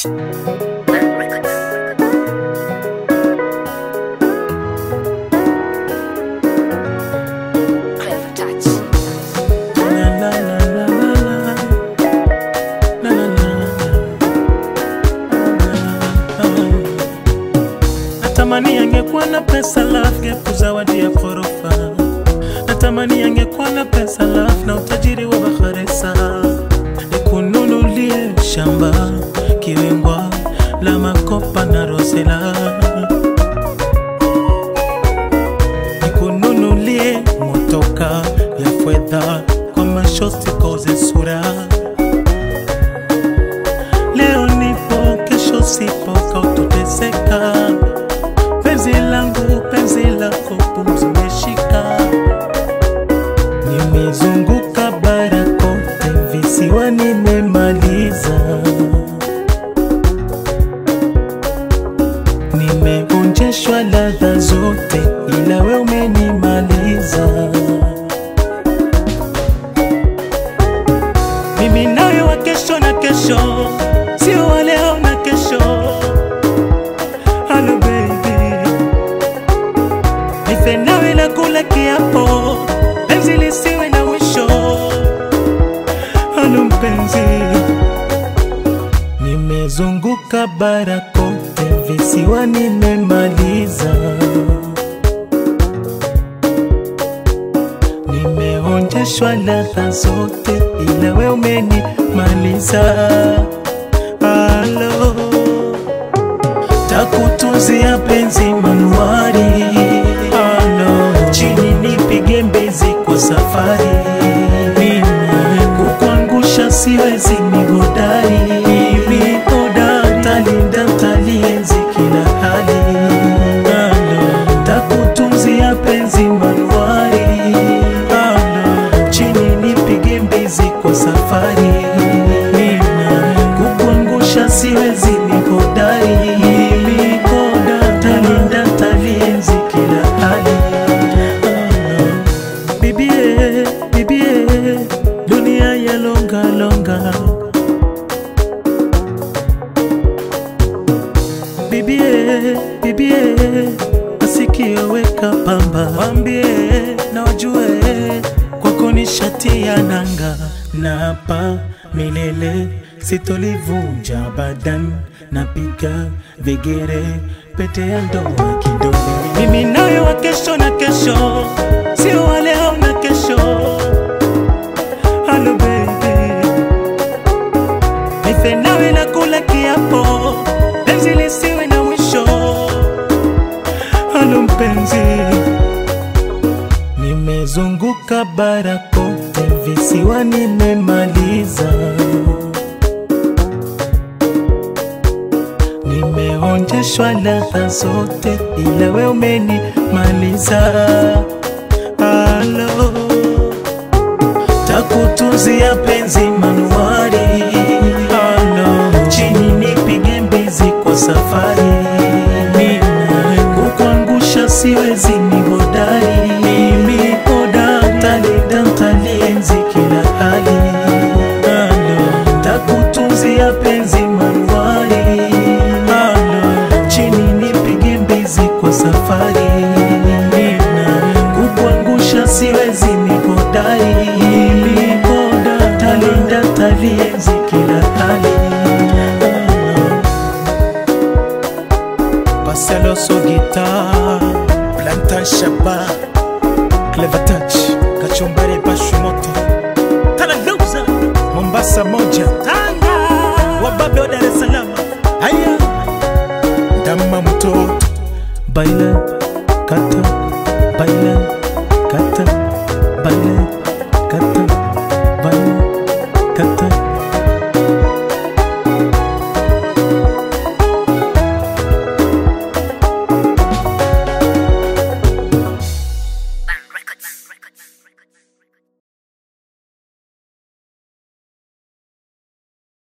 touch. Clever touch. Natamani angekuwa na pesa love ngekuzawadia ghorofa. Natamani angekuwa na pesa love na utajiri wa Bakhresa. Nikununulie shamba Kiwengwa la Makopa na Rosela. Nikununulie motoka ya fedha kwa mashosti koze sura. Leo nipo kesho sipo kautoteseka. Penzi langu penzi lako pumzi umeshika. Nimezunguka bara kote visiwa nimemaliza. Nimeonjeshwa ladha zote ila we umenimaliza. Mimi nawe wa kesho na kesho, sio wa leo na kesho. Hello baby, nife nawe na kula kiapo, penzi lisiwe na mwisho. Hello mpenzi, nimezunguka bara kote visiwa nimemaliza. Nimeonjeshwa ladha zote ila we umenimaliza. Hello, takutunzia penzi manuari. Hello, chini nipige mbizi kwa safari. Kukuangusha siwezi mihodari. Talinda talienzi kila hali. Hello, takutunzia penzi manuari. Hello, chini nipige mbizi kwa safari. Kukuangusha siwezi mihodari. Talinda talienzi kila hali. Bibie, bibie, dunia ya longa longa. Bibie, bibie, masikio weka pamba. Wambie na wajue kwako ni shati ya nanga. Na hapa milele sitolivunja badan. Napiga vigere pete ya ndoa kidole. Mimi nawe wa kesho na kesho, sio wa leo na kesho. Hello baby, nife nawe na kula kiapo, penzi lisiwe na mwisho. Hello mpenzi, nimezunguka bara kote visiwa nimemaliza. Nimeonjeshwa ladha zote ila we umenimaliza. Hello, takutunzia penzi manuari. Hello, chini nipige mbizi kwa safari. Kukuangusha siwezi mihodari. Talinda talienzi kila hali. Hello, takutunzia penzi manuari. Hello, chini nipige mbizi kwa safari. Kukuangusha siwezi mihodari. Talinda talienzi kila hali. Paselo Sogita, Planta Shaba, Clever touch, Kachumbari Pashumoto, Talagauza, Mombasa moja, Tanga, Wababe wa Dar es Salaam. Haya, Dama mtoto, baila